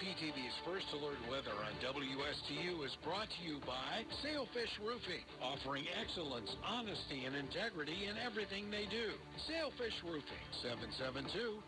WPTV's First Alert Weather on WSTU is brought to you by Sailfish Roofing, offering excellence, honesty, and integrity in everything they do. Sailfish Roofing,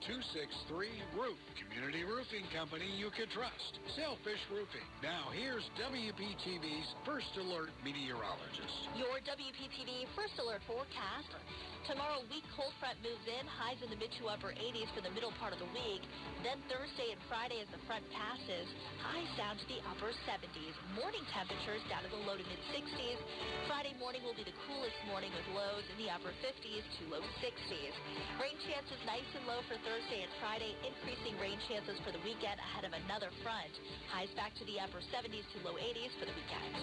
772-263-ROOF. Community roofing company you can trust. Sailfish Roofing. Now here's WPTV's First Alert meteorologist. Your WPTV First Alert forecast. Tomorrow, weak cold front moves in, highs in the mid to upper 80s for the middle part of the week. Then Thursday and Friday as the front passes, highs down to the upper 70s. Morning temperatures down to the low to mid 60s. Friday morning will be the coolest morning with lows in the upper 50s to low 60s. Rain chances nice and low for Thursday and Friday, increasing rain chances for the weekend ahead of another front. Highs back to the upper 70s to low 80s for the weekend.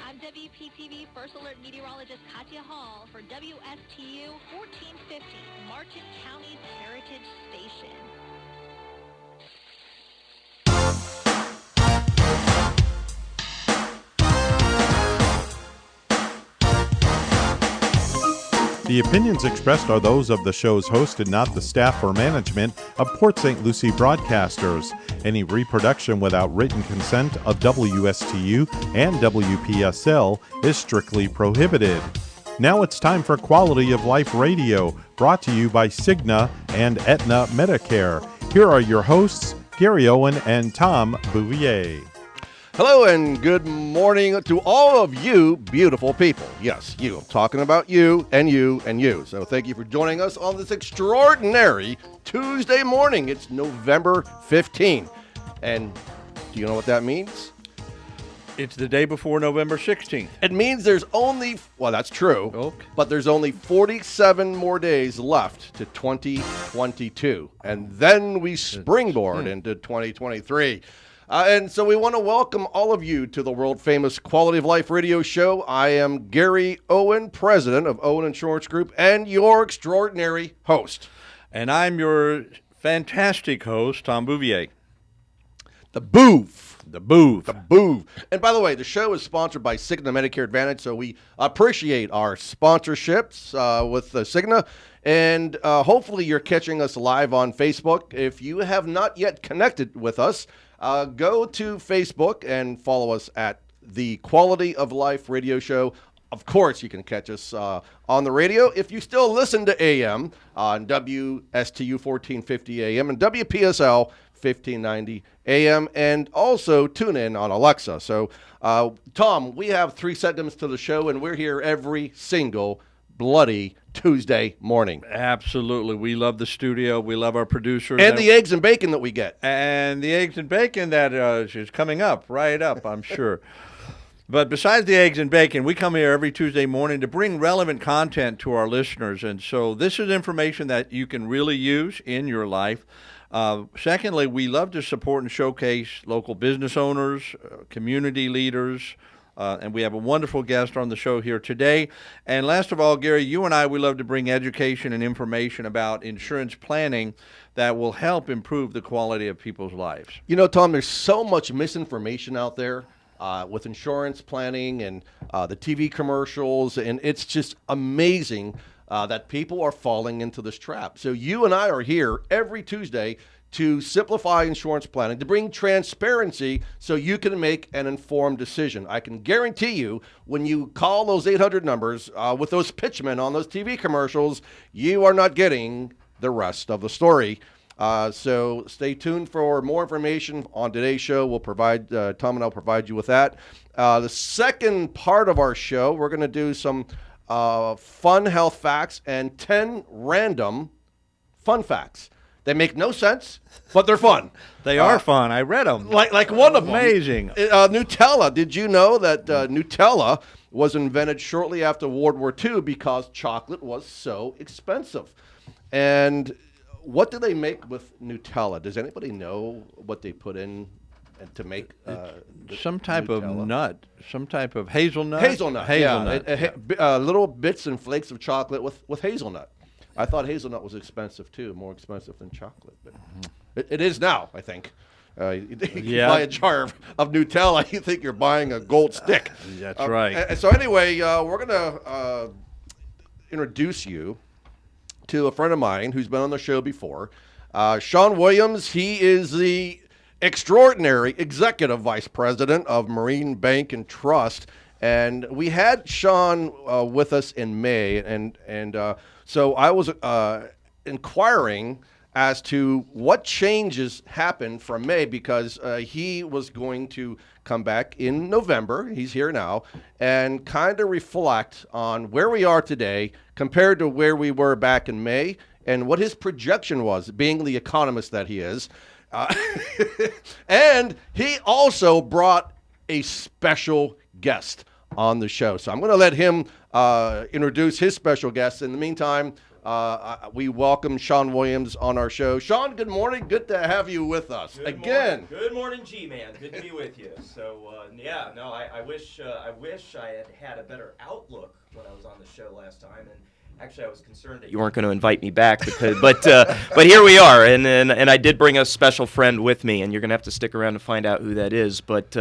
I'm WPTV First Alert meteorologist Katya Hall for WSTU 1450, Martin County's Heritage Station. The opinions expressed are those of the show's host and not the staff or management of Port St. Lucie Broadcasters. Any reproduction without written consent of WSTU and WPSL is strictly prohibited. Now it's time for Quality of Life Radio, brought to you by Cigna and Aetna Medicare. Here are your hosts, Gary Owen and Tom Bouvier. Hello and good morning to all of you beautiful people. Yes, you. I'm talking about you and you and you. So thank you for joining us on this extraordinary Tuesday morning. It's November 15th. And do you know what that means? It's the day before November 16th. It means there's only, well, that's true, Okay. but there's only 47 more days left to 2022. And then we springboard into 2023. And so we want to welcome all of you to the world-famous Quality of Life radio show. I am Gary Owen, president of Owen Insurance Group, and your extraordinary host. And I'm your fantastic host, Tom Bouvier. The Boov. The Booth. The Boov. And by the way, the show is sponsored by Cigna Medicare Advantage, so we appreciate our sponsorships with Cigna. And hopefully you're catching us live on Facebook. If you have not yet connected with us, go to Facebook and follow us at the Quality of Life radio show. Of course, you can catch us on the radio. If you still listen to AM on WSTU 1450 AM and WPSL 1590 AM, and also tune in on Alexa. So, Tom, we have 3 segments to the show, and we're here every single bloody Tuesday morning. Absolutely. We love the studio. We love our producers. And the eggs and bacon that we get. And the eggs and bacon that is coming up, right up, I'm sure. But besides the eggs and bacon, we come here every Tuesday morning to bring relevant content to our listeners. And so this is information that you can really use in your life. Secondly, we love to support and showcase local business owners, community leaders, and we have a wonderful guest on the show here today. And last of all, Gary, you and I, we love to bring education and information about insurance planning that will help improve the quality of people's lives. You know, Tom, there's so much misinformation out there with insurance planning and the TV commercials, and it's just amazing that people are falling into this trap. So you and I are here every Tuesday to simplify insurance planning, to bring transparency so you can make an informed decision. I can guarantee you when you call those 800 numbers with those pitchmen on those TV commercials, you are not getting the rest of the story. So stay tuned for more information on today's show. We'll provide, Tom and I'll provide you with that. The second part of our show, we're going to do some fun health facts and 10 random fun facts. They make no sense, but they're fun. They are fun. I read them. Like one of them. Amazing. Nutella. Did you know that Nutella was invented shortly after World War II because chocolate was so expensive? And what do they make with Nutella? Does anybody know what they put in to make some type Nutella? of nut, some type of hazelnut. Hazelnut. Yeah. Little bits and flakes of chocolate with hazelnut. I thought hazelnut was expensive too, more expensive than chocolate, but it is now, I think. You buy a jar of Nutella, you think you're buying a gold stick. That's right. So anyway, we're going to introduce you to a friend of mine who's been on the show before. Shaun Williams, he is the extraordinary executive vice president of Marine Bank and Trust. And we had Shaun with us in May, and so I was inquiring as to what changes happened from May, because he was going to come back in November. He's here now, and kind of reflect on where we are today compared to where we were back in May, and what his projection was, being the economist that he is. And he also brought a special guest on the show. So I'm going to let him introduce his special guest. In the meantime, we welcome Shaun Williams on our show. Shaun, good morning. Good to have you with us again. Good morning, G-Man. Good to be with you. So, I wish I had a better outlook when I was on the show last time. And actually, I was concerned that you weren't going to invite me back, but here we are. And I did bring a special friend with me, and you're going to have to stick around to find out who that is. But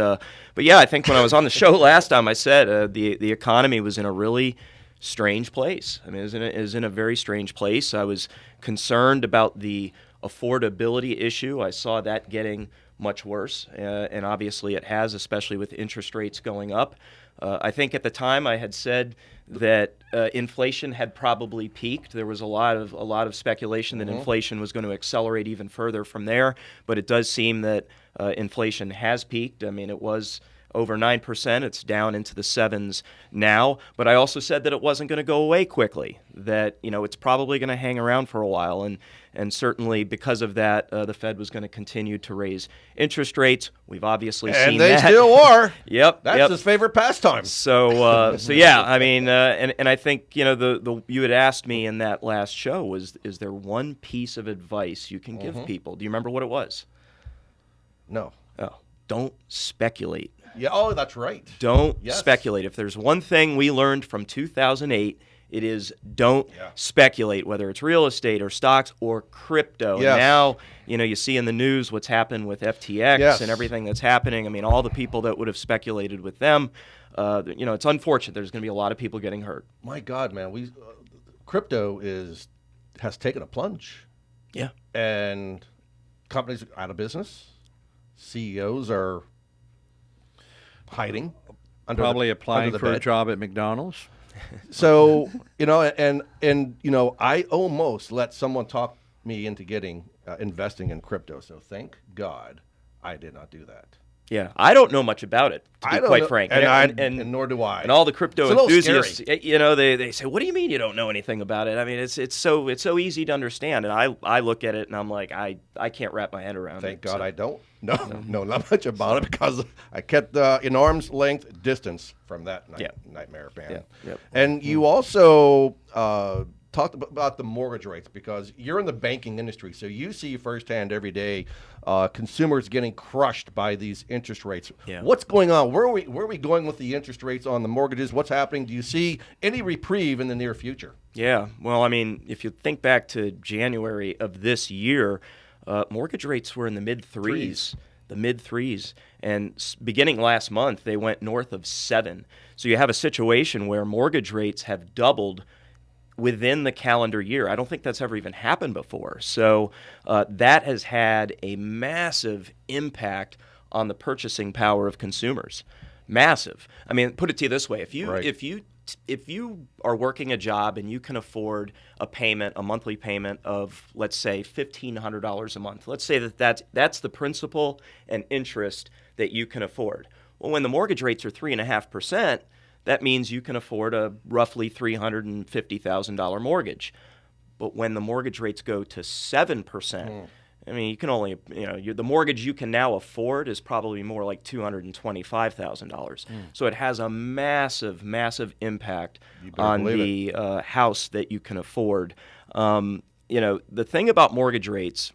yeah, I think when I was on the show last time, I said the economy was in a really strange place. I mean, it was in a very strange place. I was concerned about the affordability issue. I saw that getting much worse, and obviously it has, especially with interest rates going up. I think at the time I had said that inflation had probably peaked. There was a lot of speculation that inflation was going to accelerate even further from there, but it does seem that inflation has peaked. I mean, it was over 9%. It's down into the 7s now. But I also said that it wasn't going to go away quickly, that it's probably going to hang around for a while. And certainly because of that, the Fed was going to continue to raise interest rates. We've obviously seen that. And they still are. Yep. That's his favorite pastime. So yeah, I mean, and I think, you had asked me in that last show, is there one piece of advice you can give people? Do you remember what it was? No. Oh, don't speculate. Yeah. Oh, that's right. Don't speculate. If there's one thing we learned from 2008, it is don't speculate, whether it's real estate or stocks or crypto. Yes. And now, you see in the news what's happened with FTX and everything that's happening. I mean, all the people that would have speculated with them, it's unfortunate. There's going to be a lot of people getting hurt. My God, man, crypto has taken a plunge. Yeah. And companies are out of business. CEOs are hiding probably applying for bed. a job at McDonald's. So I almost let someone talk me into investing in crypto. So thank God I did not do that. Yeah, I don't know much about it, to be quite frank. And nor do I. And all the crypto enthusiasts, scary. They say, "What do you mean you don't know anything about it?" I mean, it's so easy to understand, and I look at it and I'm like, I can't wrap my head around it. Thank God I don't. No, not much about it, because I kept in arm's length distance from that nightmare, man. Yeah. Yep. And you also talked about the mortgage rates, because you're in the banking industry, so you see firsthand every day consumers getting crushed by these interest rates. Yeah. What's going on? Where are we going with the interest rates on the mortgages? What's happening? Do you see any reprieve in the near future? Yeah. Well, I mean, if you think back to January of this year, mortgage rates were in the mid-3s. The mid-3s. And beginning last month, they went north of 7. So you have a situation where mortgage rates have doubled within the calendar year. I don't think that's ever even happened before. So that has had a massive impact on the purchasing power of consumers. Massive. I mean, put it to you this way: if you are working a job and you can afford a monthly payment of, let's say, $1,500 a month, let's say that's the principal and interest that you can afford. Well, when the mortgage rates are 3.5%, that means you can afford a roughly $350,000 mortgage. But when the mortgage rates go to 7%, I mean, you can only, the mortgage you can now afford is probably more like $225,000. So it has a massive, massive impact on the house that you can afford. The thing about mortgage rates,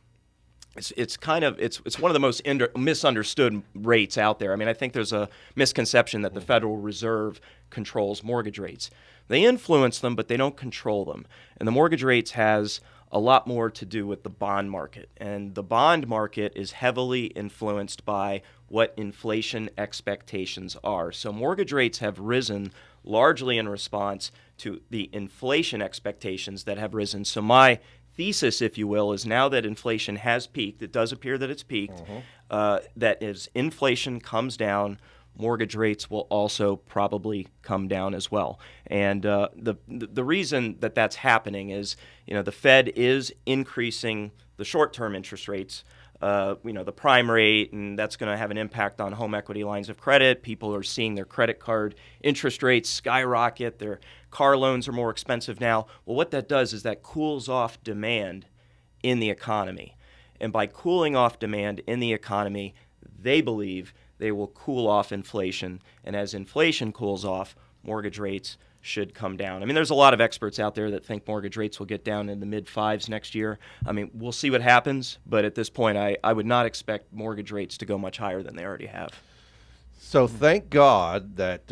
it's one of the most misunderstood rates out there. I mean, I think there's a misconception that the Federal Reserve controls mortgage rates. They influence them, but they don't control them. And the mortgage rates has a lot more to do with the bond market. And the bond market is heavily influenced by what inflation expectations are. So mortgage rates have risen largely in response to the inflation expectations that have risen. So my thesis, if you will, is now that inflation has peaked, it does appear that it's peaked, that as inflation comes down, mortgage rates will also probably come down as well. And the reason that that's happening is, the Fed is increasing the short-term interest rates, the prime rate, and that's going to have an impact on home equity lines of credit. People are seeing their credit card interest rates skyrocket. Their car loans are more expensive now. Well, what that does is that cools off demand in the economy. And by cooling off demand in the economy, they believe they will cool off inflation. And as inflation cools off, mortgage rates should come down. I mean, there's a lot of experts out there that think mortgage rates will get down in the mid-5s next year. I mean, we'll see what happens, but at this point, I would not expect mortgage rates to go much higher than they already have. So thank God that,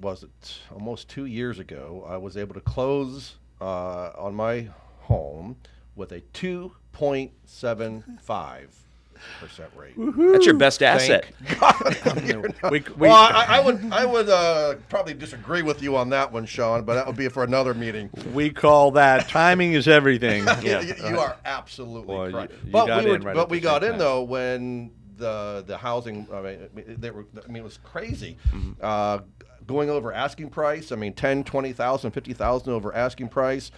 was it almost 2 years ago, I was able to close on my home with a 2.75% rate. That's your best asset. I would probably disagree with you on that one, Shaun, but that would be for another meeting. We call that timing is everything. You are absolutely correct. But we got in though when the housing. It was crazy. Going over asking price. I mean, 10, 20,000, 50,000 over asking price.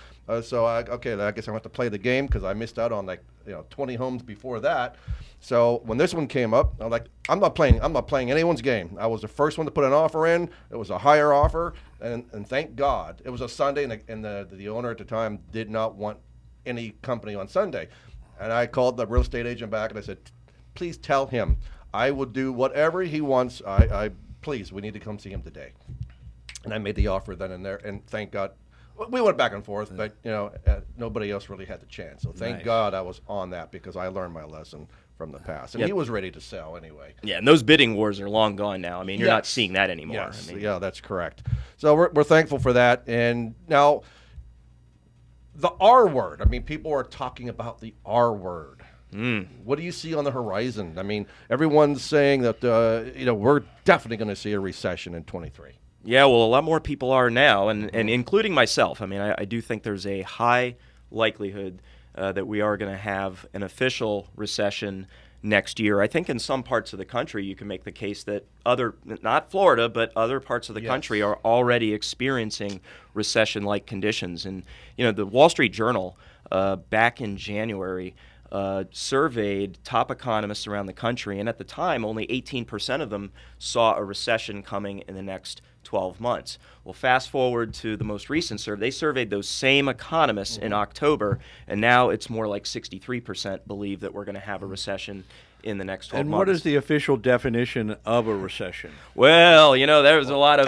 So I guess I have to play the game because I missed out on 20 homes before that. So when this one came up, I'm like, I'm not playing anyone's game. I was the first one to put an offer in. It was a higher offer, and thank God it was a Sunday, and the owner at the time did not want any company on Sunday. And I called the real estate agent back and I said, please tell him I will do whatever he wants. Please, we need to come see him today. And I made the offer then and there, and thank God. We went back and forth, but nobody else really had the chance. So thank God I was on that because I learned my lesson from the past. And he was ready to sell anyway. Yeah, and those bidding wars are long gone now. I mean, you're not seeing that anymore. Yes, yeah, that's correct. So we're thankful for that. And now the R word. I mean, people are talking about the R word. What do you see on the horizon? I mean, everyone's saying that we're definitely going to see a recession in 23. Yeah, well, a lot more people are now, and including myself. I mean, I do think there's a high likelihood that we are going to have an official recession next year. I think in some parts of the country you can make the case that not Florida, but other parts of the country are already experiencing recession-like conditions. And, the Wall Street Journal back in January surveyed top economists around the country, and at the time, only 18% of them saw a recession coming in the next 12 months. Well, fast forward to the most recent survey. They surveyed those same economists in October, and now it's more like 63% believe that we're going to have a recession in the next 12 months. And what is the official definition of a recession? Well, there was a lot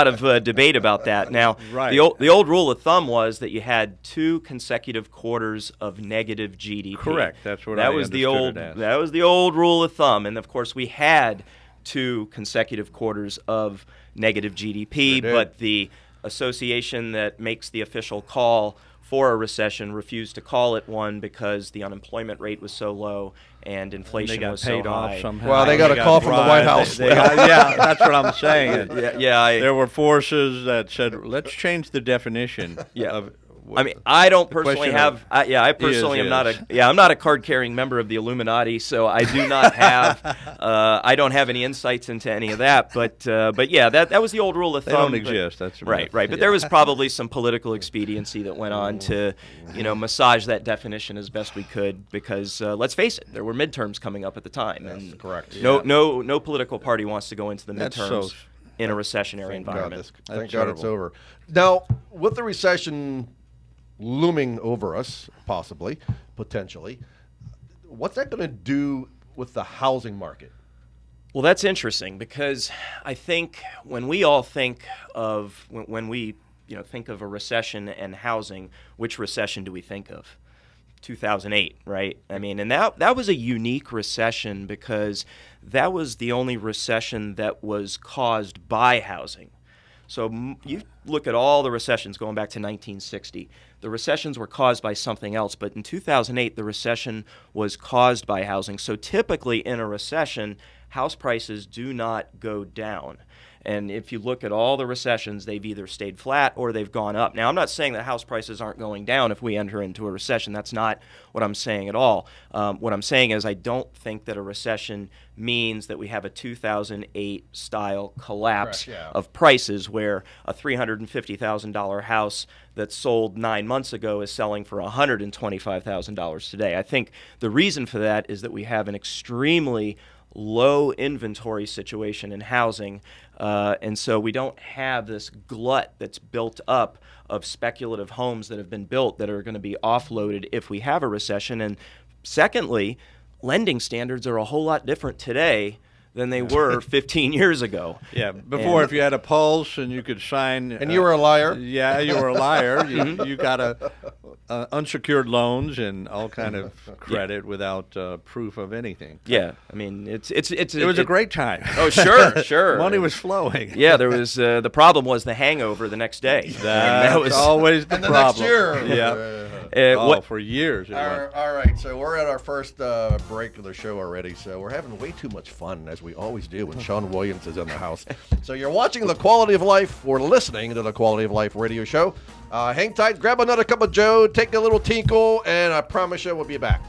of debate about that. Now, the old rule of thumb was that you had 2 consecutive quarters of negative GDP. Correct. That's what I understood it as. That was the old rule of thumb, and of course we had 2 consecutive quarters of negative GDP, but the association that makes the official call for a recession refused to call it one because the unemployment rate was so low and inflation was so high. Somehow. Well, they got a call from the White House. Yeah, that's what I'm saying. There were forces that said, let's change the definition of I mean, I don't personally have. I personally am not a. Yeah, I'm not a card-carrying member of the Illuminati, so I do not have. I don't have any insights into any of that. But yeah, that was the old rule of thumb. They don't exist. That's right. But there was probably some political expediency that went on to, massage that definition as best we could. Because let's face it, there were midterms coming up at the time, and correct. No political party wants to go into the midterms in a recessionary environment. Thank God it's over. Now, with the recession looming over us, potentially, what's that going to do with the housing market? Well, that's interesting because I think when we all think of when we think of a recession and housing, which recession do we think of? 2008, right? I mean, and that was a unique recession because that was the only recession that was caused by housing. So you look at all the recessions going back to 1960. The recessions were caused by something else, but in 2008, the recession was caused by housing. So typically in a recession, house prices do not go down. And if you look at all the recessions, they've either stayed flat or they've gone up. Now, I'm not saying that house prices aren't going down if we enter into a recession. That's not what I'm saying at all. What I'm saying is I don't think that a recession means that we have a 2008 style collapse of prices where a $350,000 house that sold 9 months ago is selling for $125,000 today. I think the reason for that is that we have an extremely low inventory situation in housing, and so we don't have this glut that's built up of speculative homes that have been built that are going to be offloaded if we have a recession. And secondly, lending standards are a whole lot different today than they were 15 years ago. Yeah, before if you had a pulse and you could sign... And you were a liar. Yeah, you were a liar. You got unsecured loans and all kind of credit without proof of anything. Yeah, I mean, it was a great time. Oh, sure. Money was flowing. Yeah, there was, the problem was the hangover the next day. That was always the problem. Next year. Yeah. For years. All right, so we're at our first break of the show already, so we're having way too much fun, as we always do when Shaun Williams is in the house. So you're watching The Quality of Life or listening to The Quality of Life radio show. Hang tight, grab another cup of Joe, take a little tinkle, and I promise you we'll be back.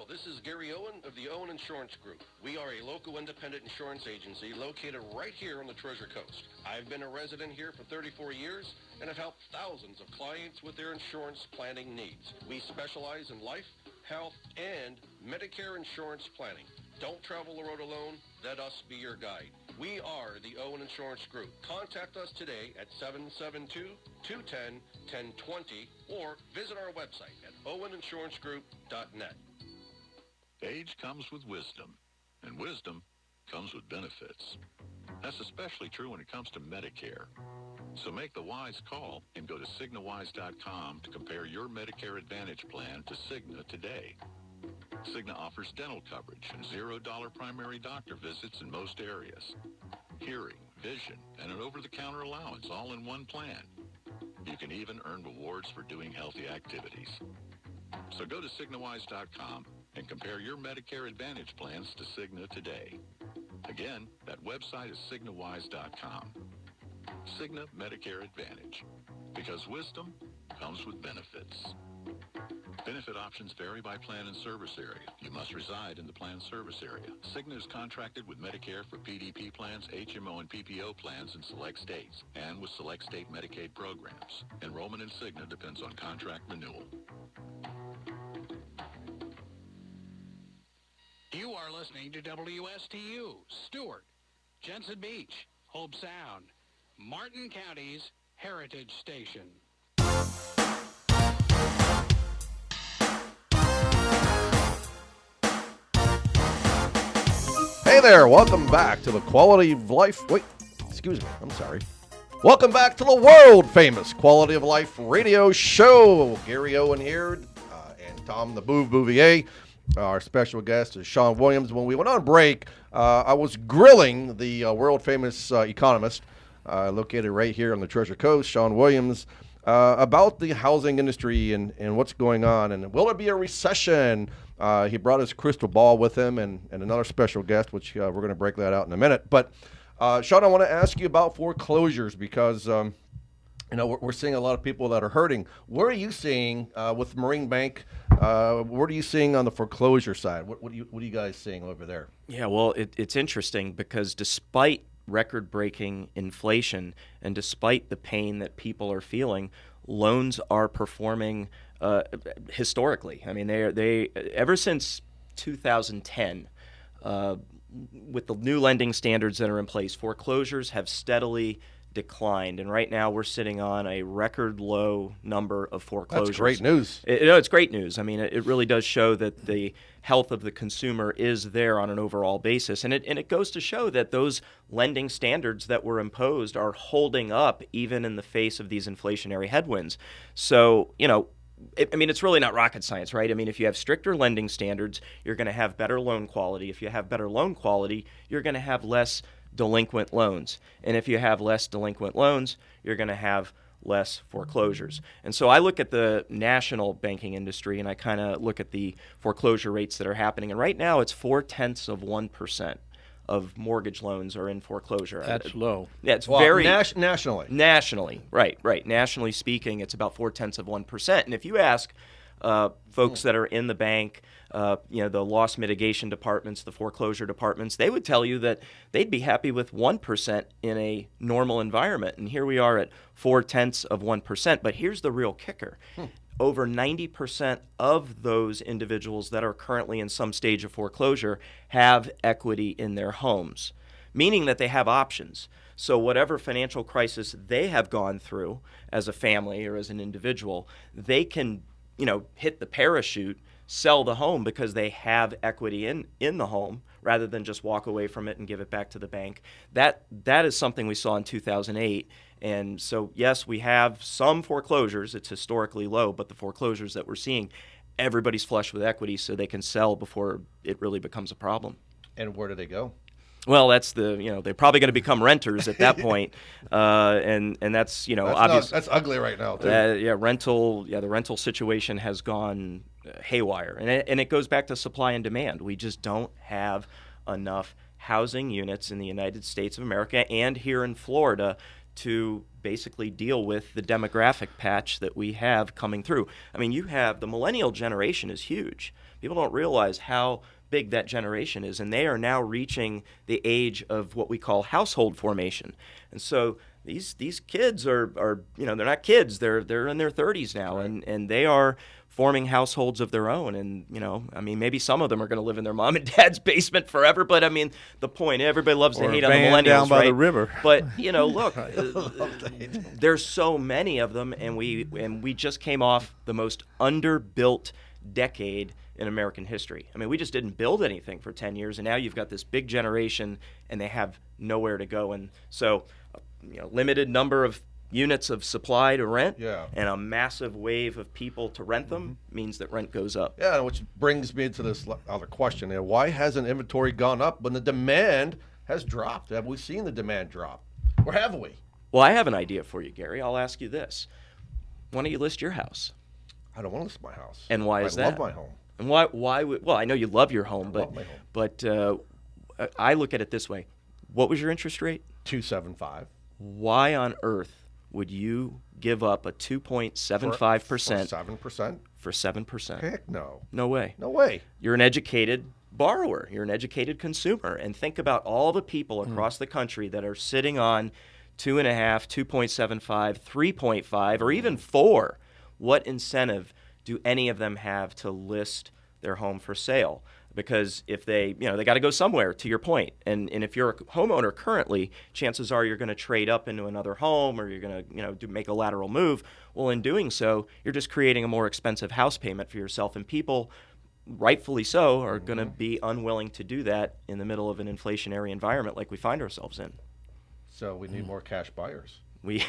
This is Gary Owen of the Owen Insurance Group. We are a local independent insurance agency located right here on the Treasure Coast. I've been a resident here for 34 years and have helped thousands of clients with their insurance planning needs. We specialize in life, health, and Medicare insurance planning. Don't travel the road alone. Let us be your guide. We are the Owen Insurance Group. Contact us today at 772-210-1020 or visit our website at oweninsurancegroup.net. Age comes with wisdom, and wisdom comes with benefits. That's especially true when it comes to Medicare. So make the wise call and go to CignaWise.com to compare your Medicare Advantage plan to Cigna today. Cigna offers dental coverage and $0 primary doctor visits in most areas, hearing, vision, and an over-the-counter allowance all in one plan. You can even earn rewards for doing healthy activities. So go to CignaWise.com and compare your Medicare Advantage plans to Cigna today. Again, that website is CignaWise.com. Cigna Medicare Advantage, because wisdom comes with benefits. Benefit options vary by plan and service area. You must reside in the plan service area. Cigna is contracted with Medicare for PDP plans, HMO, and PPO plans in select states, and with select state Medicaid programs. Enrollment in Cigna depends on contract renewal. You are listening to WSTU, Stewart, Jensen Beach, Hope Sound, Martin County's Heritage Station. Hey there, welcome back to the Quality of Life. Wait, excuse me, I'm sorry. Welcome back to the world famous Quality of Life radio show. Gary Owen here and Tom the Bouvier. Our special guest is Shaun Williams. When we went on break, I was grilling the world-famous economist located right here on the Treasure Coast, Shaun Williams, about the housing industry and what's going on. And will there be a recession? He brought his crystal ball with him and another special guest, which we're going to break that out in a minute. But, Shaun, I want to ask you about foreclosures because we're seeing a lot of people that are hurting. What are you seeing with Marine Bank? What are you seeing on the foreclosure side? What are you guys seeing over there? Yeah, well, it's interesting because despite record-breaking inflation and despite the pain that people are feeling, loans are performing historically. I mean, they ever since 2010. with the new lending standards that are in place, foreclosures have steadily declined, and right now we're sitting on a record low number of foreclosures. That's great news. It's great news. I mean, it really does show that the health of the consumer is there on an overall basis, and it goes to show that those lending standards that were imposed are holding up even in the face of these inflationary headwinds. So, it's really not rocket science, right? I mean, if you have stricter lending standards, you're going to have better loan quality. If you have better loan quality, you're going to have less delinquent loans. And if you have less delinquent loans, you're going to have less foreclosures. And so I look at the national banking industry and I kind of look at the foreclosure rates that are happening. And right now it's 0.4% of mortgage loans are in foreclosure. That's low. Yeah, it's very nationally. Nationally, right. Nationally speaking, it's about 0.4%. And if you ask folks that are in the bank, the loss mitigation departments, the foreclosure departments, they would tell you that they'd be happy with 1% in a normal environment. And here we are at 0.4%. But here's the real kicker. Over 90% of those individuals that are currently in some stage of foreclosure have equity in their homes, meaning that they have options. So whatever financial crisis they have gone through as a family or as an individual, they can, hit the parachute, sell the home because they have equity in the home rather than just walk away from it and give it back to the bank. That is something we saw in 2008. And so, yes, we have some foreclosures. It's historically low, but the foreclosures that we're seeing, everybody's flush with equity so they can sell before it really becomes a problem. And where do they go? Well, that's they're probably going to become renters at that point, and that's obviously that's ugly right now too. The rental situation has gone haywire, and it goes back to supply and demand. We just don't have enough housing units in the United States of America and here in Florida to basically deal with the demographic patch that we have coming through. I mean, you have the millennial generation is huge. People don't realize how big that generation is, and they are now reaching the age of what we call household formation. And so these kids are they're not kids, they're in their 30s now, right. and they are forming households of their own. And maybe some of them are going to live in their mom and dad's basement forever, but the point, everybody loves to hate on the millennials, down by right? the river. But look, there's so many of them, and we just came off the most underbuilt decade in American history. I mean, we just didn't build anything for 10 years, and now you've got this big generation, and they have nowhere to go. And so, limited number of units of supply to rent, and a massive wave of people to rent them means that rent goes up. Yeah, which brings me to this other question. Why hasn't inventory gone up when the demand has dropped? Have we seen the demand drop? Or have we? Well, I have an idea for you, Gary. I'll ask you this. Why don't you list your house? I don't want to list my house. And why is that? I love my home. And why would, well, I know you love your home, but I look at it this way. What was your interest rate? 2.75. Why on earth would you give up a 2.75% for 7%? For 7%? Heck no. No way. No way. You're an educated borrower. You're an educated consumer. And think about all the people across the country that are sitting on 2.5, 2.75, 3.5, or even 4. What incentive do any of them have to list their home for sale? Because if they got to go somewhere, to your point. And if you're a homeowner currently, chances are you're going to trade up into another home, or you're going to make a lateral move. Well, in doing so, you're just creating a more expensive house payment for yourself. And people, rightfully so, are going to be unwilling to do that in the middle of an inflationary environment like we find ourselves in. So we need more cash buyers. We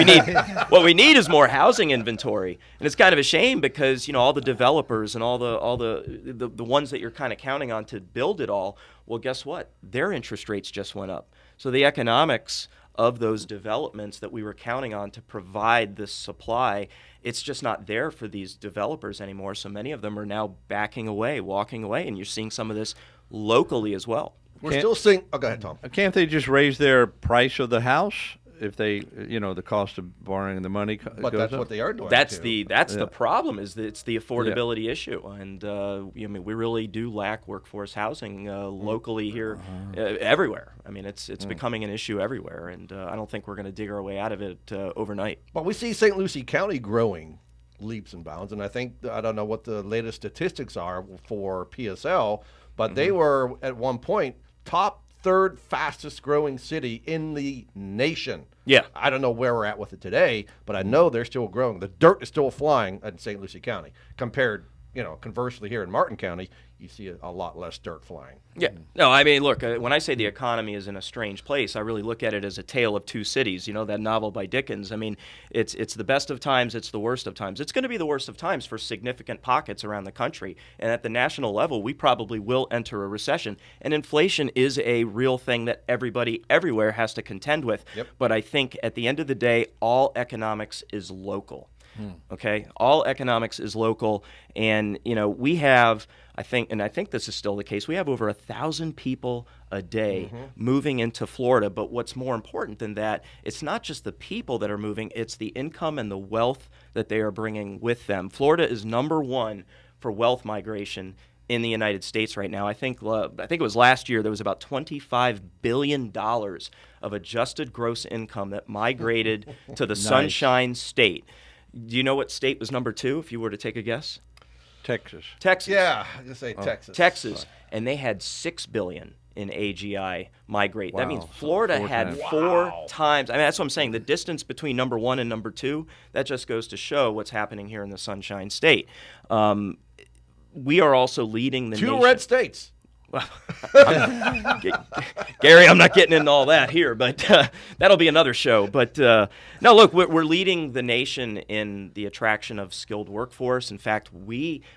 need what we need is more housing inventory, and it's kind of a shame because all the developers and all the ones that you're kind of counting on to build it all. Well, guess what? Their interest rates just went up, so the economics of those developments that we were counting on to provide this supply, it's just not there for these developers anymore. So many of them are now backing away, walking away, and you're seeing some of this locally as well. We're still seeing. Oh, go ahead, Tom. Can't they just raise their price of the house? If they, the cost of borrowing the money goes But that's up? what they are doing. That's the problem. Is that it's the affordability issue, and we really do lack workforce housing locally here, everywhere. I mean, it's becoming an issue everywhere, and I don't think we're going to dig our way out of it overnight. Well, we see St. Lucie County growing leaps and bounds, and I don't know what the latest statistics are for PSL, but they were at one point top third fastest growing city in the nation. Yeah. I don't know where we're at with it today, but I know they're still growing. The dirt is still flying in St. Lucie County compared, conversely here in Martin County, you see a lot less dirt flying. Yeah. No, I mean, look, when I say the economy is in a strange place, I really look at it as a tale of two cities, that novel by Dickens. I mean, it's the best of times, it's the worst of times. It's going to be the worst of times for significant pockets around the country. And at the national level, we probably will enter a recession. And inflation is a real thing that everybody everywhere has to contend with. Yep. But I think at the end of the day, all economics is local. Okay? All economics is local. And, we have... I think this is still the case. We have over 1,000 people a day moving into Florida. But what's more important than that, it's not just the people that are moving, it's the income and the wealth that they are bringing with them. Florida is number one for wealth migration in the United States right now. I think it was last year there was about $25 billion of adjusted gross income that migrated to the Sunshine State. Do you know what state was number two, if you were to take a guess? Texas. Yeah, I just say Texas. Texas, and they had $6 billion in AGI migrate. Wow. That means Florida had four times. I mean, that's what I'm saying. The distance between number one and number two, that just goes to show what's happening here in the Sunshine State. We are also leading the nation. Two red states. Gary, I'm not getting into all that here, but that'll be another show. But no, look, we're leading the nation in the attraction of skilled workforce. In fact,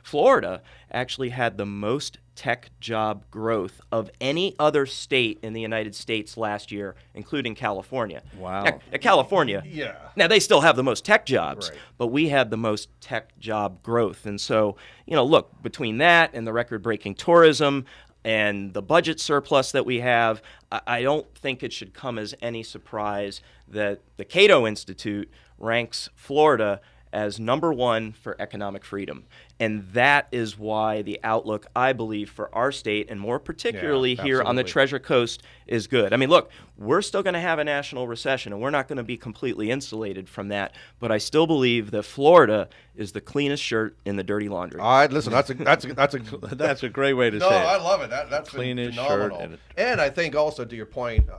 Florida actually had the most tech job growth of any other state in the United States last year, including California. Wow. Now, California, Yeah. now they still have the most tech jobs, Right. but we had the most tech job growth. And so, look, between that and the record-breaking tourism and the budget surplus that we have, I don't think it should come as any surprise that the Cato Institute ranks Florida as number one for economic freedom. And that is why the outlook, I believe, for our state, and more particularly here on the absolutely. Treasure Coast, is good. I mean, look, we're still going to have a national recession, and we're not going to be completely insulated from that. But I still believe that Florida is the cleanest shirt in the dirty laundry. All right, listen, that's a That's a great way to no, say I it. love it. That's Cleanest phenomenal. shirt And I think also to your point,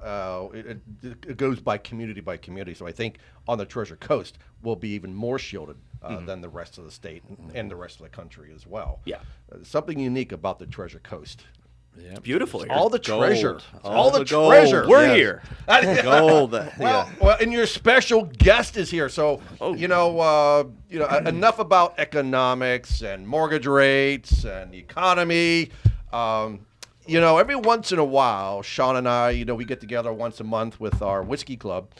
it goes by community. So I think on the Treasure Coast we'll be even more shielded than the rest of the state and the rest of the country as well. Yeah. Something unique about the Treasure Coast. It's beautiful here. All the Gold. treasure. All the the gold. treasure. We're here. Gold. Well, and your special guest is here. So, enough about economics and mortgage rates and the economy. Every once in a while, Shaun and I, we get together once a month with our whiskey club,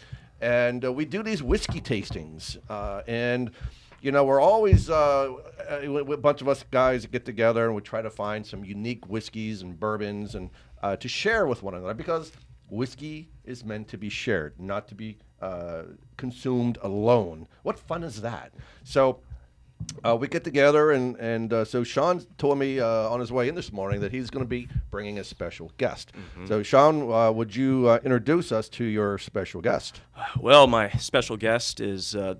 and we do these whiskey tastings. We're always a bunch of us guys get together and we try to find some unique whiskeys and bourbons and to share with one another, because whiskey is meant to be shared, not to be consumed alone. What fun is that? So we get together, and so Shaun told me on his way in this morning that he's going to be bringing a special guest. So Shaun, would you introduce us to your special guest? Well, my special guest is a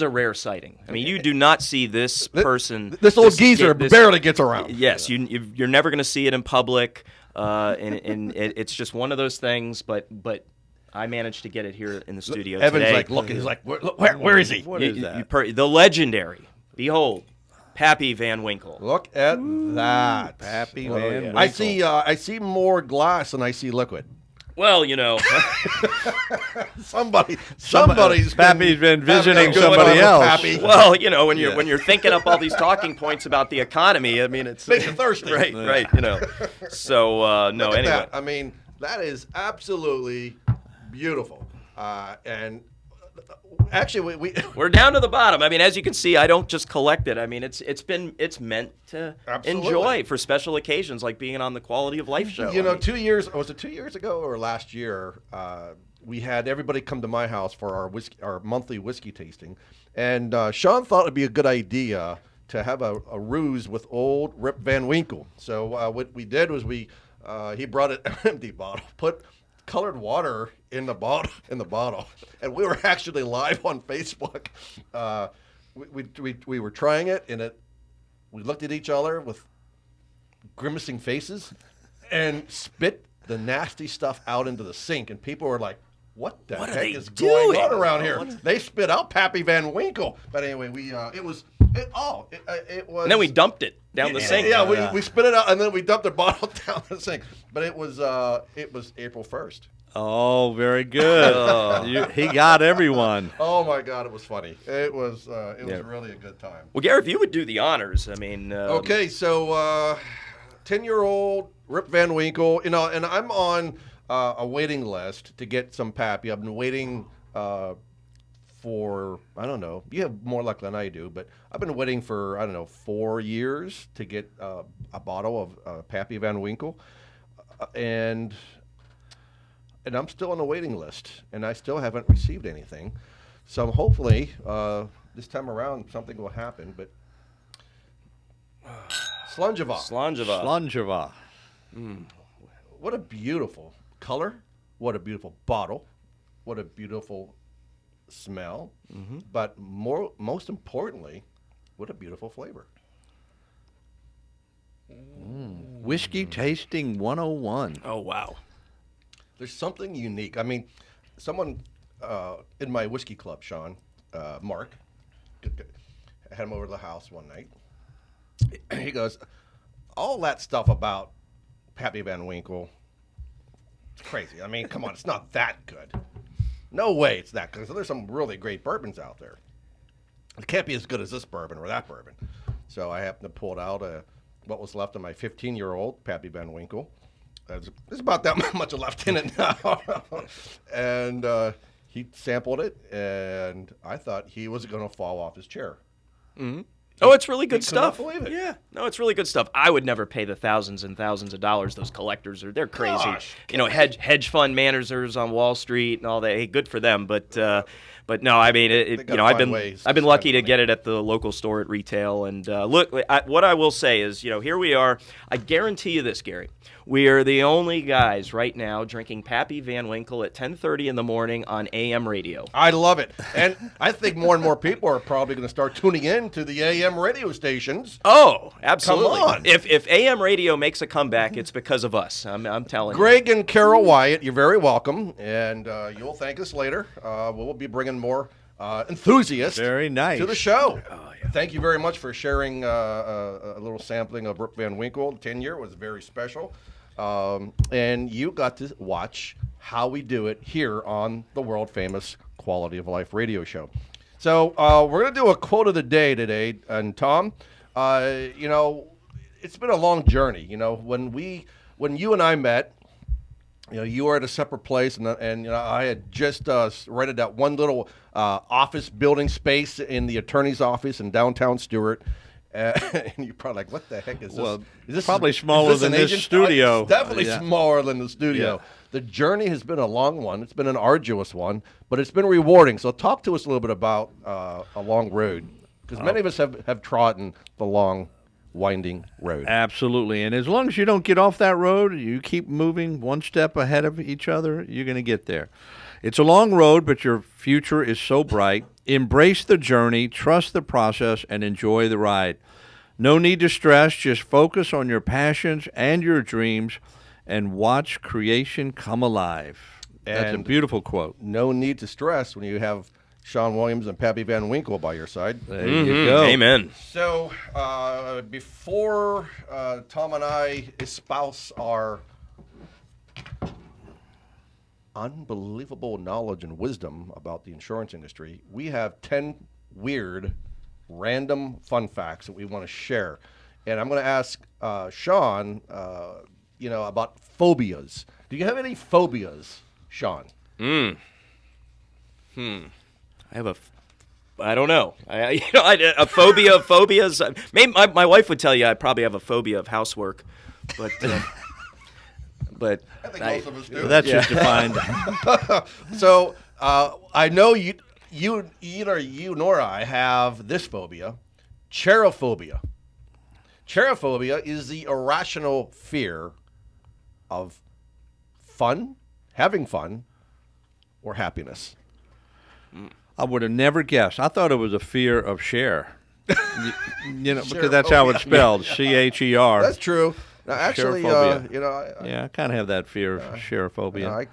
rare sighting. I mean, you do not see this person. This little geezer barely gets around. Yes, you're never going to see it in public, and it's just one of those things. But I managed to get it here in the studio Evan's today. like looking. He's like, where is he? What is that? The legendary, behold, Pappy Van Winkle. Look at that, Pappy Well, Van Winkle. I see more glass than I see liquid. Well, Somebody's Pappy's been visiting having a good somebody one with else. Pappy. well, when you're thinking up all these talking points about the economy, I mean, it's Makes you thirsty. right. So no, Look at anyway. that. I mean, that is absolutely beautiful. And actually, We're down to the bottom. I mean, as you can see, I don't just collect it. I mean, it's meant to Absolutely. enjoy for special occasions like being on the Quality of Life show. 2 years, was it 2 years ago or last year? We had everybody come to my house for our monthly whiskey tasting, and Shaun thought it'd be a good idea to have a ruse with old Rip Van Winkle. So what we did was he brought an empty bottle, put colored water in the bottle, and we were actually live on Facebook. We were trying it, and we looked at each other with grimacing faces and spit the nasty stuff out into the sink. And people were like, what the heck is going on around here? They spit out Pappy Van Winkle. But anyway, it was. And then we dumped it down the sink. Yeah, we spit it out, and then we dumped the bottle down the sink. But it was April 1st. Oh, very good. He got everyone. Oh my God, it was funny. It was really a good time. Well, Gary, if you would do the honors, I mean. Okay, so 10-year-old Rip Van Winkle, and I'm on a waiting list to get some Pappy. I've been waiting for, I don't know, you have more luck than I do, but I've been waiting for, 4 years to get a bottle of Pappy Van Winkle. And I'm still on the waiting list, and I still haven't received anything. So hopefully this time around something will happen. But Slangeva. What a beautiful color. What a beautiful bottle. What a beautiful smell. Mm-hmm. But most importantly, what a beautiful flavor. Whiskey tasting 101. Oh, wow. There's something unique. I mean, someone in my whiskey club, Shaun, Mark, I had him over to the house one night. He goes, all that stuff about Pappy Van Winkle, it's crazy. I mean, come on, it's not that good. No way it's that good. So there's some really great bourbons out there. It can't be as good as this bourbon or that bourbon. So I happened to pull it out what was left of my 15-year-old Pappy Van Winkle. There's about that much left in it now. And he sampled it, and I thought he was going to fall off his chair. Mm-hmm. Oh, it's really good stuff. I couldn't believe it. Yeah. No, it's really good stuff. I would never pay the thousands and thousands of dollars those collectors are. They're crazy. Gosh, hedge fund managers on Wall Street and all that. Hey, good for them. But no, I mean, I've been lucky to get it at the local store at retail. And look, what I will say is, here we are. I guarantee you this, Gary. We are the only guys right now drinking Pappy Van Winkle at 10:30 in the morning on AM radio. I love it. And I think more and more people are probably going to start tuning in to the AM radio stations. Oh, absolutely. Come on. If AM radio makes a comeback, it's because of us. I'm telling you. Greg and Carol Wyatt, you're very welcome. And you'll thank us later. We'll be bringing more enthusiasts very nice to the show. Oh, yeah. Thank you very much for sharing a little sampling of Rip Van Winkle. 10-year was very special. And you got to watch how we do it here on the world-famous Quality of Life radio show. So we're going to do a quote of the day today. And Tom, it's been a long journey. When you and I met, you were at a separate place, and I had just rented that one little office building space in the attorney's office in downtown Stewart. And you're probably like, what the heck is this? Well, is this probably smaller than this studio. It's definitely smaller than the studio. Yeah. The journey has been a long one. It's been an arduous one, but it's been rewarding. So talk to us a little bit about a long road, because many of us have trodden the long, winding road. Absolutely. And as long as you don't get off that road, you keep moving one step ahead of each other, you're going to get there. It's a long road, but your future is so bright. Embrace the journey, trust the process, and enjoy the ride. No need to stress. Just focus on your passions and your dreams and watch creation come alive. That's a beautiful quote. No need to stress when you have Shaun Williams and Pappy Van Winkle by your side. There you go. Amen. So before Tom and I espouse our unbelievable knowledge and wisdom about the insurance industry, we have 10 weird, random fun facts that we want to share. And I'm going to ask Shaun, about phobias. Do you have any phobias, Shaun? I don't know. A phobia of phobias. Maybe my wife would tell you I probably have a phobia of housework, but. But I think most of us do. That's just defined. So I know neither you nor I have this phobia, cherophobia. Cherophobia is the irrational fear of fun, having fun, or happiness. I would have never guessed. I thought it was a fear of share. Because that's how it's spelled, C-H-E-R. That's true. Now, actually, Cherophobia. I kind of have that fear of cherophobia.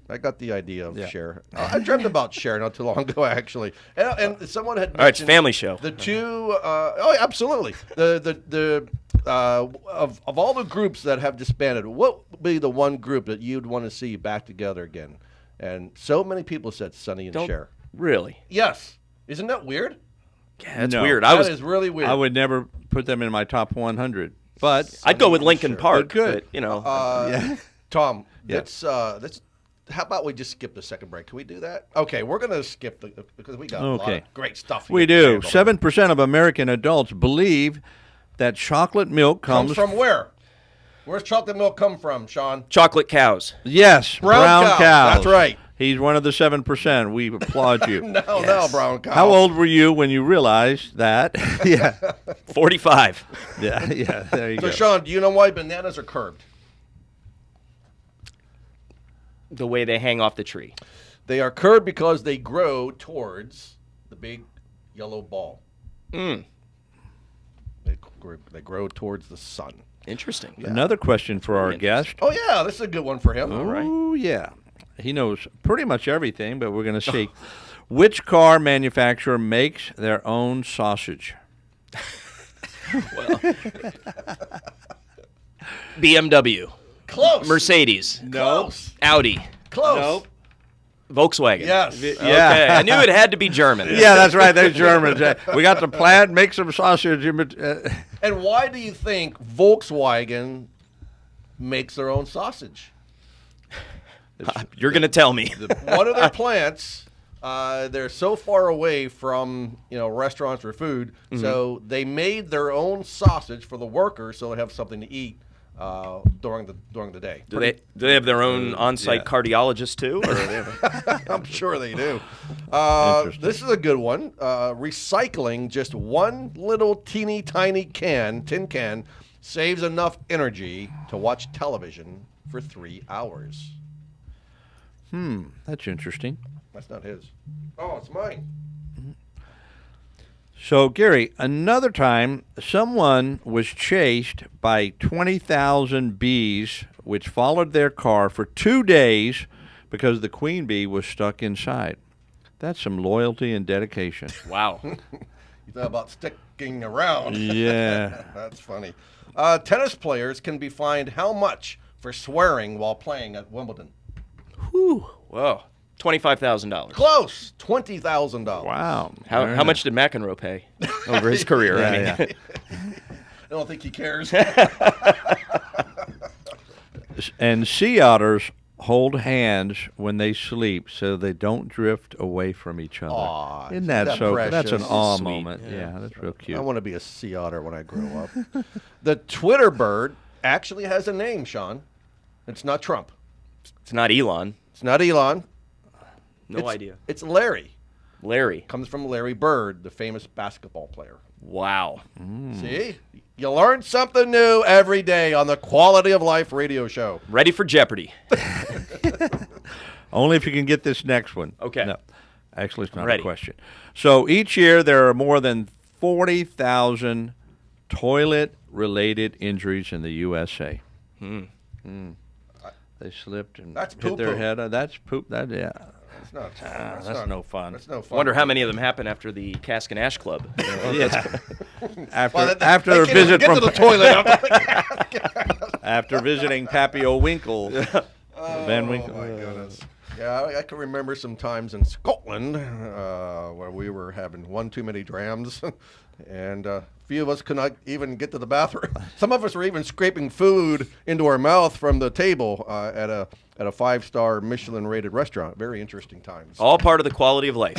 I got the idea of share. I dreamt about share not too long ago, actually. And someone had mentioned All right, it's a family show. The two, absolutely. Of all the groups that have disbanded, what would be the one group that you'd want to see back together again? And so many people said Sonny and Cher. Really? Yes. Isn't that weird? Yeah, that's No. weird. That is really weird. I would never put them in my top 100. But I'd go with Linkin Park. Good. But, Tom, let's how about we just skip the second break? Can we do that? Okay, we're going to skip because we got a lot of great stuff. We do. 7% of American adults believe that chocolate milk comes from where? Where's chocolate milk come from, Sean? chocolate cows. Yes, brown cows. That's right. He's one of the 7%. We applaud you. No, brown cow. How old were you when you realized that? 45. Yeah, there you go. So, Sean, do you know why bananas are curved? The way they hang off the tree. They are curved because they grow towards the big yellow ball. They grow towards the sun. Interesting. Yeah. Another question for our guest. Oh, yeah, this is a good one for him. All right. Oh, yeah. He knows pretty much everything, but we're going to see which car manufacturer makes their own sausage. BMW. Close. Mercedes. Close. Audi. Close. Nope. Volkswagen. Yes. Okay. I knew it had to be German. Yeah, that's right. They're Germans. We got the plant, make some sausage. And why do you think Volkswagen makes their own sausage? You're going to tell me. One of their plants, they're so far away from restaurants or food, so they made their own sausage for the workers so they have something to eat during the day. Do they have their own on-site cardiologist too? Or I'm sure they do. This is a good one. Recycling just one little teeny tiny tin can saves enough energy to watch television for 3 hours. That's interesting. That's not his. Oh, it's mine. So, Gary, another time, someone was chased by 20,000 bees, which followed their car for 2 days because the queen bee was stuck inside. That's some loyalty and dedication. wow. You thought about sticking around. Yeah. That's funny. Tennis players can be fined how much for swearing while playing at Wimbledon? Whew. Whoa. $25,000. Close. $20,000. Wow. How much did McEnroe pay over his career? Yeah. I don't think he cares. And sea otters hold hands when they sleep so they don't drift away from each other. Aw, Isn't that so? precious? That's an awe Sweet. moment. Yeah, that's real cute. I want to be a sea otter when I grow up. The Twitter bird actually has a name, Sean. It's not Trump. It's not Elon. It's not Elon. No idea. It's Larry. Larry. Comes from Larry Bird, the famous basketball player. Wow. See? You learn something new every day on the Quality of Life radio show. Ready for Jeopardy. Only if you can get this next one. Okay. No, actually, it's not Ready. a question. So each year there are more than 40,000 toilet-related injuries in the USA. They slipped and That's hit their poo-poo. head. That's poop. That's That's no fun. That's no fun. Wonder how many of them happen after the Cask and Ash Club. After a they can't visit get from to the toilet. after visiting Pappy O'Winkle, Van Winkle. Oh, my goodness. Yeah, I can remember some times in Scotland where we were having one too many drams, and a few of us could not even get to the bathroom. Some of us were even scraping food into our mouth from the table at a 5-star Michelin-rated restaurant. Very interesting times. All part of the quality of life.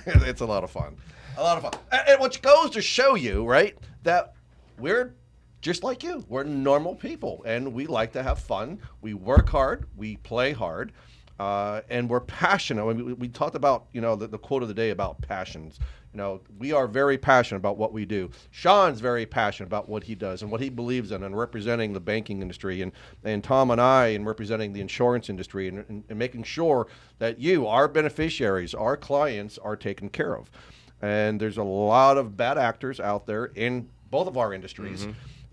It's a lot of fun. A lot of fun. And which goes to show you, right, that we're just like you. We're normal people, and we like to have fun. We work hard. We play hard. And we're passionate. I mean, we talked about, the quote of the day about passions. We are very passionate about what we do. Sean's very passionate about what he does and what he believes in and representing the banking industry. And Tom and I in representing the insurance industry and making sure that you, our beneficiaries, our clients, are taken care of. And there's a lot of bad actors out there in both of our industries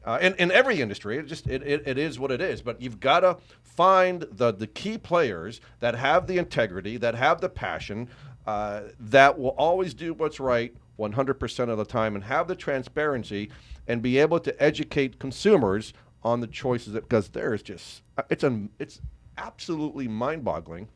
in every industry. It is what it is. But you've got to find the key players that have the integrity, that have the passion, that will always do what's right 100% of the time, and have the transparency and be able to educate consumers on the choices, because there's just it's absolutely mind-boggling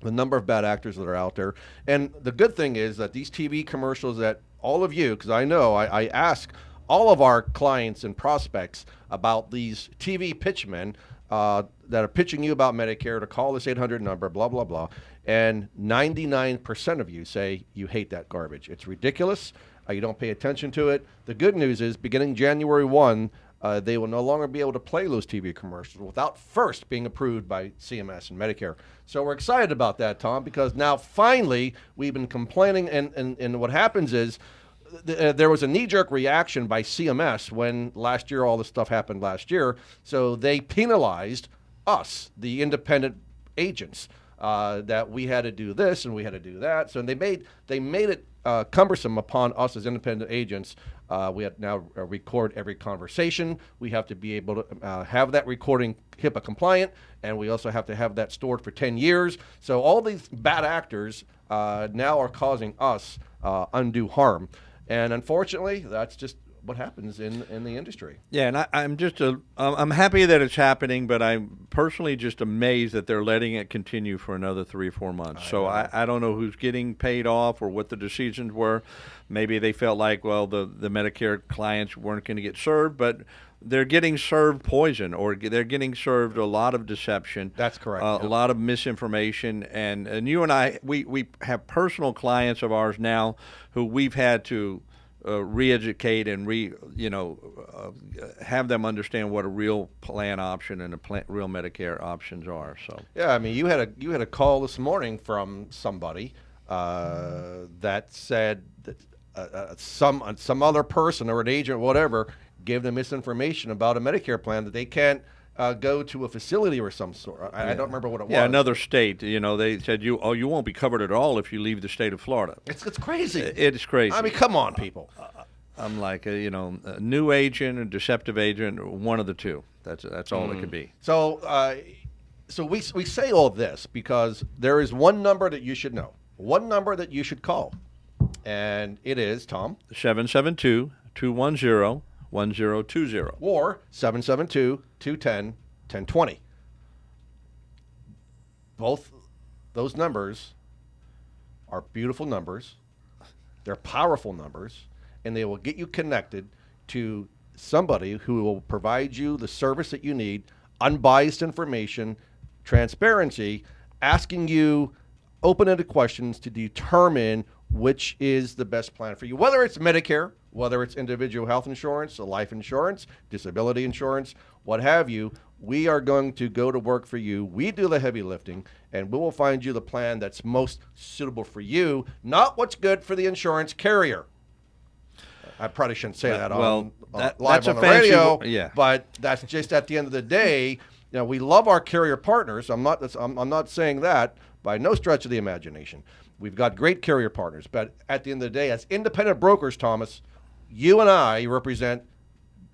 the number of bad actors that are out there. And the good thing is that these TV commercials that all of you, because I know I ask all of our clients and prospects about these TV pitchmen that are pitching you about Medicare to call this 800 number, blah, blah, blah. And 99% of you say you hate that garbage. It's ridiculous. You don't pay attention to it. The good news is beginning January 1, they will no longer be able to play those TV commercials without first being approved by CMS and Medicare. So we're excited about that, Tom, because now finally we've been complaining, and what happens is there was a knee-jerk reaction by CMS when last year all this stuff happened last year. So they penalized us, the independent agents, that we had to do this and we had to do that. So they made it cumbersome upon us as independent agents. We have now record every conversation. We have to be able to have that recording HIPAA compliant, and we also have to have that stored for 10 years. So all these bad actors now are causing us undue harm. And unfortunately, that's just what happens in the industry. Yeah, and I'm happy that it's happening, but I'm personally just amazed that they're letting it continue for another 3 or 4 months. I don't know who's getting paid off or what the decisions were. Maybe they felt like, well, the Medicare clients weren't going to get served, but they're getting served poison, or they're getting served a lot of deception. That's correct. A lot of misinformation, and you and I, we have personal clients of ours now who we've had to re-educate and have them understand what a real plan option and real Medicare options are. So yeah, I mean, you had a call this morning from somebody that said that some other person or an agent, whatever, gave them misinformation about a Medicare plan that they can't go to a facility or some sort. I don't remember what it was. Yeah, another state. They said you won't be covered at all if you leave the state of Florida. It's crazy. It's crazy. I mean, come on, people. I'm like, a new agent, a deceptive agent, one of the two. That's all it could be. So we say all this because there is one number that you should know, one number that you should call, and it is, Tom, 772-210-1020 or 772-210-1020. Both those numbers are beautiful numbers. They're powerful numbers, and they will get you connected to somebody who will provide you the service that you need, unbiased information, transparency, asking you open-ended questions to determine which is the best plan for you, whether it's Medicare, whether it's individual health insurance, life insurance, disability insurance, what have you. We are going to go to work for you. We do the heavy lifting, and we will find you the plan that's most suitable for you, not what's good for the insurance carrier. I probably shouldn't say that live on the radio, but that's just at the end of the day. We love our carrier partners. I'm not saying that by no stretch of the imagination. We've got great carrier partners, but at the end of the day, as independent brokers, Thomas, you and I represent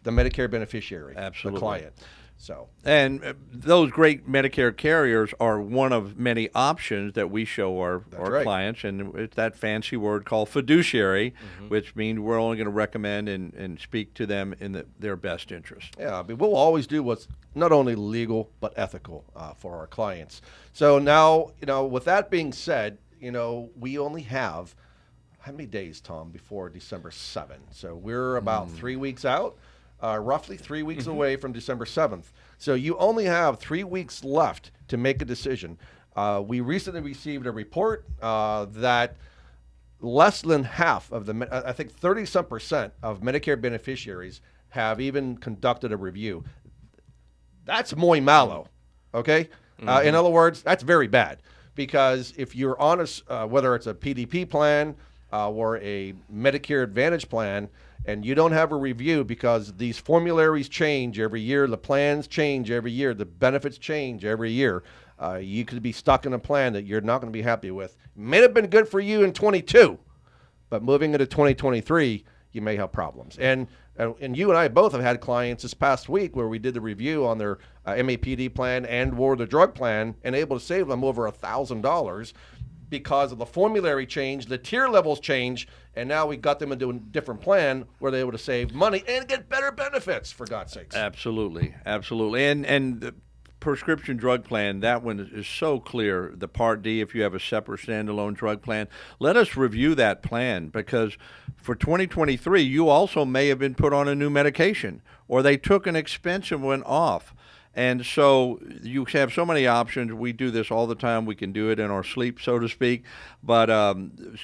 the Medicare beneficiary, absolutely, the client. So, and those great Medicare carriers are one of many options that we show our clients, and it's that fancy word called fiduciary, which means we're only going to recommend and speak to them in their best interest. Yeah, I mean, we'll always do what's not only legal but ethical for our clients. So now, with that being said, we only have how many days, Tom, before December 7th? So we're about 3 weeks out. Roughly 3 weeks away from December 7th. So you only have 3 weeks left to make a decision. We recently received a report that less than half of I think 30-some% of Medicare beneficiaries have even conducted a review. That's muy malo, okay? In other words, that's very bad, because if you're on whether it's a PDP plan or a Medicare Advantage plan, and you don't have a review because these formularies change every year, the plans change every year, the benefits change every year, you could be stuck in a plan that you're not going to be happy with. May have been good for you in 22, but moving into 2023, you may have problems. And and you and I both have had clients this past week where we did the review on their MAPD plan and or the drug plan and able to save them over $1,000 because of the formulary change, the tier levels change, and now we got them into a different plan where they're able to save money and get better benefits, for God's sakes. Absolutely. And the prescription drug plan, that one is so clear. The Part D, if you have a separate standalone drug plan, let us review that plan, because for 2023, you also may have been put on a new medication, or they took an expensive one off. And so you have so many options. We do this all the time. We can do it in our sleep, so to speak. But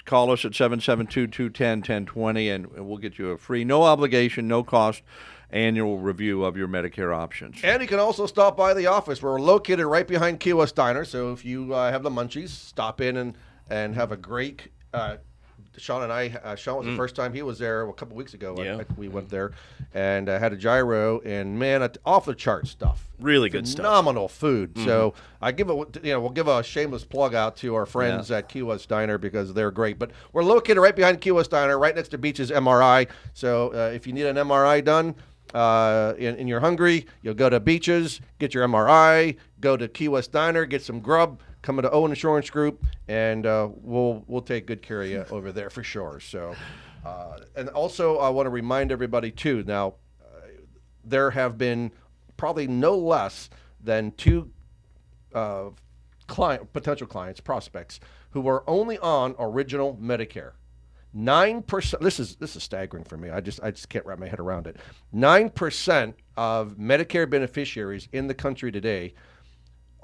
call us at 772-210-1020, and we'll get you a free, no obligation, no cost annual review of your Medicare options. And you can also stop by the office. We're located right behind Key West Diner. So if you have the munchies, stop in and have a great Shaun and I, Shaun was the first time he was there a couple weeks ago. Yeah. We went there and had a gyro, and man, off the chart stuff. Really good stuff. Phenomenal food. So I we'll give a shameless plug out to our friends at Key West Diner because they're great. But we're located right behind Key West Diner, right next to Beach's MRI. So if you need an MRI done and you're hungry, you'll go to Beach's, get your MRI, go to Key West Diner, get some grub, come into Owen Insurance Group, and we'll take good care of you over there for sure. So, and also I want to remind everybody too. Now, there have been probably no less than 2 potential clients, prospects, who are only on original Medicare. 9%. This is staggering for me. I just can't wrap my head around it. 9% of Medicare beneficiaries in the country today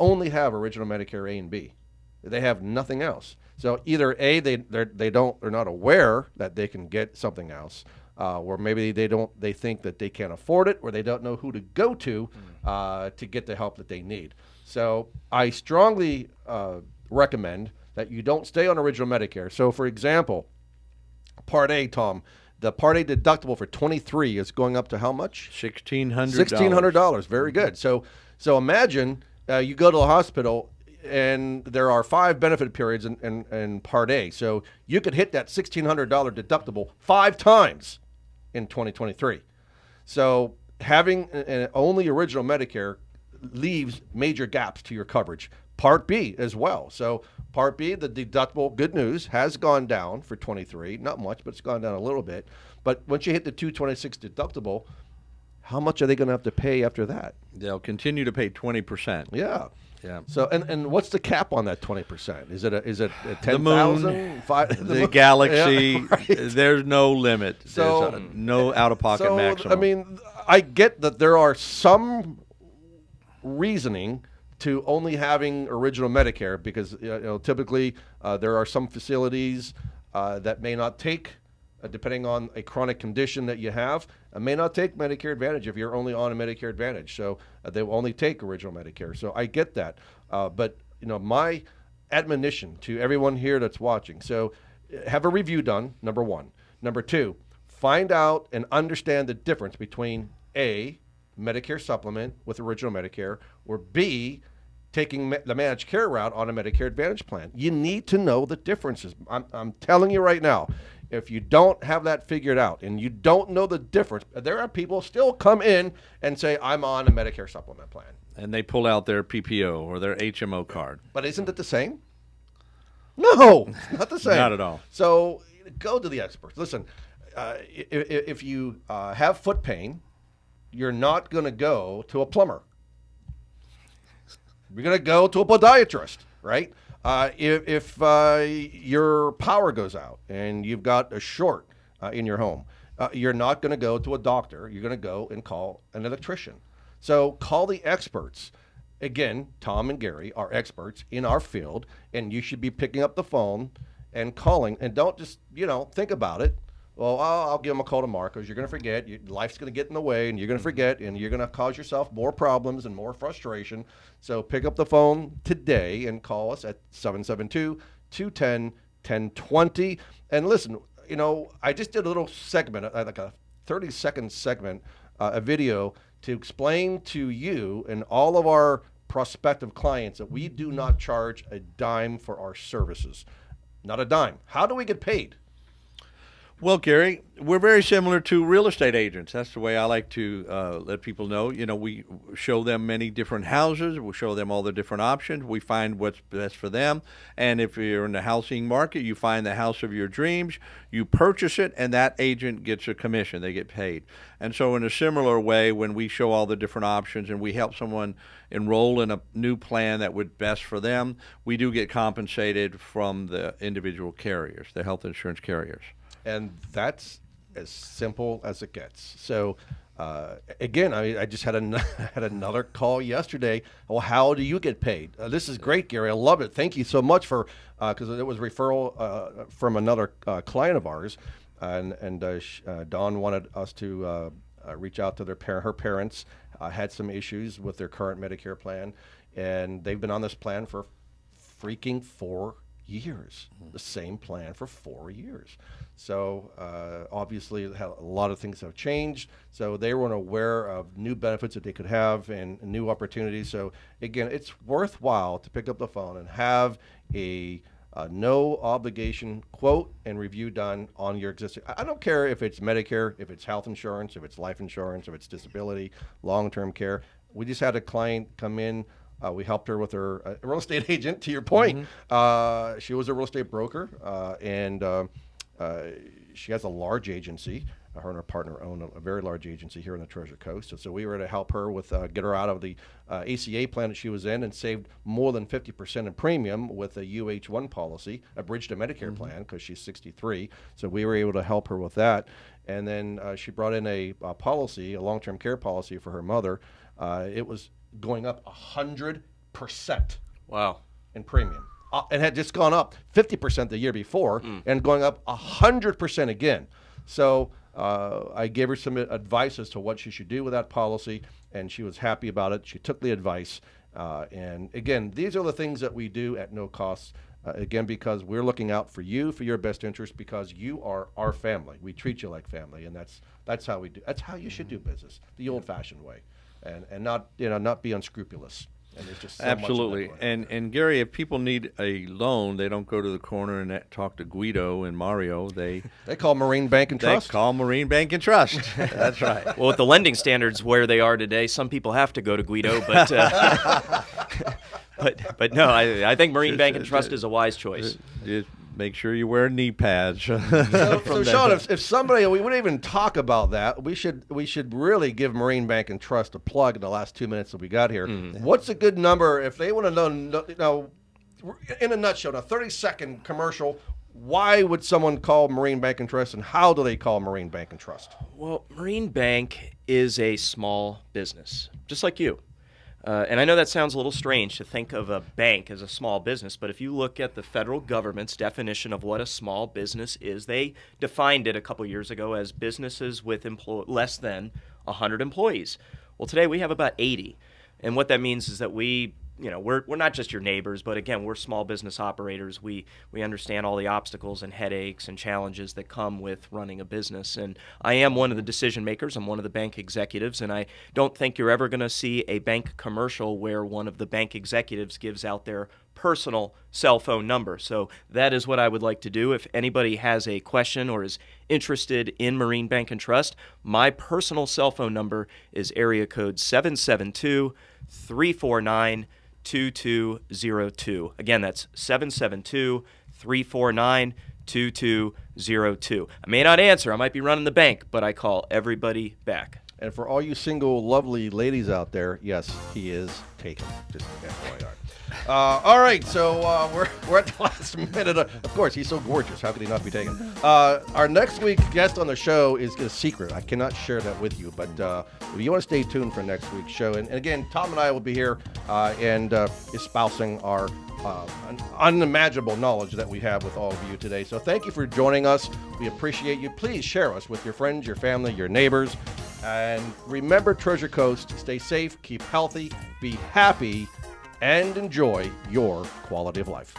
only have original Medicare A and B. They have nothing else. So either A, they're not aware that they can get something else, or maybe they think that they can't afford it, or they don't know who to go to get the help that they need. So I strongly recommend that you don't stay on original Medicare. So for example, Part A, Tom, the Part A deductible for 23 is going up to how much? $1,600. $1,600. Very good. So imagine you go to the hospital and there are 5 benefit periods in Part A. So you could hit that $1,600 deductible 5 times in 2023. So having an only original Medicare leaves major gaps to your coverage. Part B as well. So Part B, the deductible, good news, has gone down for 23. Not much, but it's gone down a little bit. But once you hit the $226 deductible, how much are they going to have to pay after that? They'll continue to pay 20%. Yeah. Yeah. So and what's the cap on that 20%? Is it a 10,000? The moon, the galaxy. Yeah, right. There's no limit. So There's no out-of-pocket maximum. I mean, I get that there are some reasoning to only having original Medicare because typically there are some facilities that may not take, depending on a chronic condition that you have, may not take Medicare Advantage if you're only on a Medicare Advantage. So they will only take original Medicare. So I get that. But my admonition to everyone here that's watching, so have a review done, number 1. Number 2, find out and understand the difference between A, Medicare supplement with original Medicare, or B, taking the managed care route on a Medicare Advantage plan. You need to know the differences. I'm telling you right now, if you don't have that figured out and you don't know the difference, there are people still come in and say, I'm on a Medicare supplement plan. And they pull out their PPO or their HMO card. But isn't it the same? No, not the same. Not at all. So go to the experts. Listen, if you have foot pain, you're not going to go to a plumber. You're going to go to a podiatrist, right? If your power goes out and you've got a short in your home, you're not going to go to a doctor. You're going to go and call an electrician. So call the experts. Again, Tom and Gary are experts in our field, and you should be picking up the phone and calling. And don't just, think about it. Well, I'll give them a call tomorrow because you're going to forget. Life's going to get in the way, and you're going to forget, and you're going to cause yourself more problems and more frustration. So pick up the phone today and call us at 772-210-1020. And listen, I just did a little segment, like a 30-second segment, a video to explain to you and all of our prospective clients that we do not charge a dime for our services. Not a dime. How do we get paid? Well, Gary, we're very similar to real estate agents. That's the way I like to let people know. You know, we show them many different houses. We show them all the different options. We find what's best for them. And if you're in the housing market, you find the house of your dreams, you purchase it, and that agent gets a commission. They get paid. And so in a similar way, when we show all the different options and we help someone enroll in a new plan that would best for them, we do get compensated from the individual carriers, the health insurance carriers. And that's as simple as it gets. So, again, I just had had another call yesterday. Well, how do you get paid? This is great, Gary. I love it. Thank you so much for because it was a referral from another client of ours, and Dawn wanted us to reach out to her parents. Had some issues with their current Medicare plan, and they've been on this plan for freaking 4 years. The same plan for 4 years. So obviously a lot of things have changed. So they weren't aware of new benefits that they could have and new opportunities. So again, it's worthwhile to pick up the phone and have a no obligation quote and review done on your existing. I don't care if it's Medicare, if it's health insurance, if it's life insurance, if it's disability, long-term care. We just had a client come in. We helped her with her real estate agent, to your point. Mm-hmm. She was a real estate broker, and she has a large agency. Her and her partner own a very large agency here on the Treasure Coast. So we were to help her with get her out of the ACA plan that she was in and saved more than 50% in premium with a UH1 policy, a bridge to Medicare plan, because she's 63. So we were able to help her with that. And then she brought in a policy, a long-term care policy for her mother. It was going up 100%. Wow. In premium. It had just gone up 50% the year before and going up 100% again. So I gave her some advice as to what she should do with that policy, and she was happy about it. She took the advice. And again, these are the things that we do at no cost. Again, because we're looking out for you, for your best interest, because you are our family. We treat you like family, and that's how we do. That's how you should do business, the old-fashioned way, and not be unscrupulous. And there's just so absolutely. much and Gary, if people need a loan, they don't go to the corner and talk to Guido and Mario. They call Marine Bank and Trust. They call Marine Bank and Trust. That's right. Well, with the lending standards where they are today, some people have to go to Guido, but but no, I think Marine Bank and Trust is a wise choice. Just make sure you wear knee pads. So Shaun, if somebody, we wouldn't even talk about that. We should really give Marine Bank and Trust a plug in the last 2 minutes that we got here. What's a good number if they want to know, in a nutshell, a 30-second commercial? Why would someone call Marine Bank and Trust, and how do they call Marine Bank and Trust? Well, Marine Bank is a small business, just like you. And I know that sounds a little strange to think of a bank as a small business, but if you look at the federal government's definition of what a small business is, they defined it a couple years ago as businesses with less than 100 employees. Well, today we have about 80. And what that means is that we're not just your neighbors, but again, we're small business operators. We understand all the obstacles and headaches and challenges that come with running a business. And I am one of the decision makers. I'm one of the bank executives, and I don't think you're ever going to see a bank commercial where one of the bank executives gives out their personal cell phone number. So that is what I would like to do. If anybody has a question or is interested in Marine Bank and Trust, my personal cell phone number is area code 772-349-2202. Again, that's 772-349-2202. I may not answer. I might be running the bank, but I call everybody back. And for all you single, lovely ladies out there, yes, he is taken. Just FYI. All right, so we're at the last minute. Of course, he's so gorgeous. How could he not be taken? Our next week's guest on the show is a secret. I cannot share that with you, but if you want to stay tuned for next week's show. And again, Tom and I will be here and espousing our unimaginable knowledge that we have with all of you today. So thank you for joining us. We appreciate you. Please share us with your friends, your family, your neighbors. And remember, Treasure Coast, stay safe, keep healthy, be happy, and enjoy your quality of life.